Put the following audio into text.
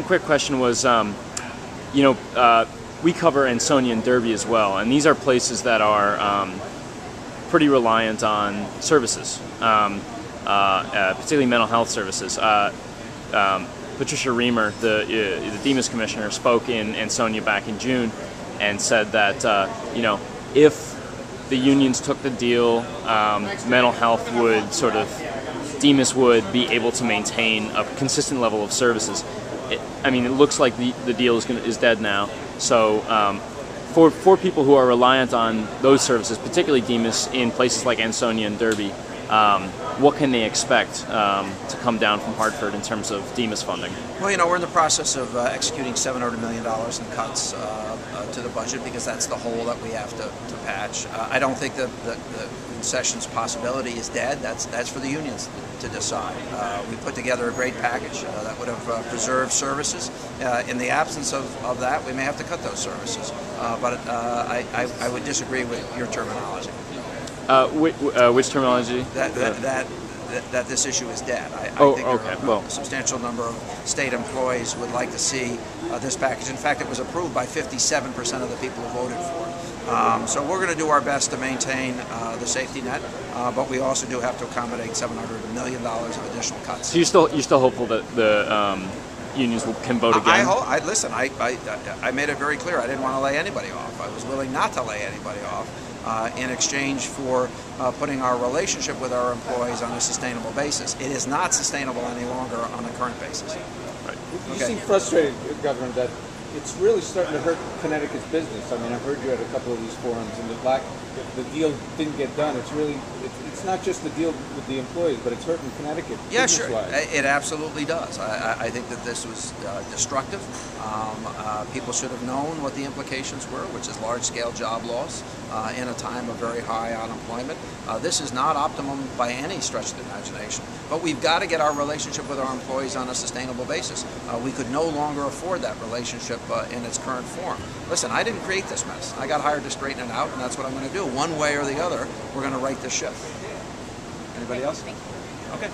Quick question was, we cover Ansonia and Derby as well, and these are places that are pretty reliant on services, particularly mental health services. Patricia Reamer, the Demas Commissioner, spoke in Ansonia back in June and said that if the unions took the deal, mental health would Demas would be able to maintain a consistent level of services. It looks like the deal is dead now. So for people who are reliant on those services, particularly Demas in places like Ansonia and Derby, what can they expect to come down from Hartford in terms of Demas funding? Well, we're in the process of executing $700 million in cuts to the budget because that's the hole that we have to patch. I don't think that the concessions possibility is dead. That's for the unions to decide. We put together a great package that would have preserved services. In the absence of that, we may have to cut those services. But I would disagree with your terminology. Which terminology? That this issue is dead. I think a substantial number of state employees would like to see this package. In fact, it was approved by 57% of the people who voted for it. So we're going to do our best to maintain the safety net, but we also do have to accommodate $700 million of additional cuts. So you're still hopeful that the unions can vote again? Listen, I made it very clear I didn't want to lay anybody off. I was willing not to lay anybody off in exchange for putting our relationship with our employees on a sustainable basis. It is not sustainable any longer on the current basis. Right. You seem frustrated, Governor, that it's really starting to hurt Connecticut's business. I've heard you at a couple of these forums, and the deal didn't get done. It's not just the deal with the employees, but it's hurting Connecticut. Yeah, sure. It absolutely does. I think that this was destructive. People should have known what the implications were, which is large-scale job loss in a time of very high unemployment. This is not optimum by any stretch of the imagination, but we've got to get our relationship with our employees on a sustainable basis. We could no longer afford that relationship in its current form. Listen, I didn't create this mess. I got hired to straighten it out, and that's what I'm going to do. One way or the other, we're going to right this ship. Anybody else? Okay.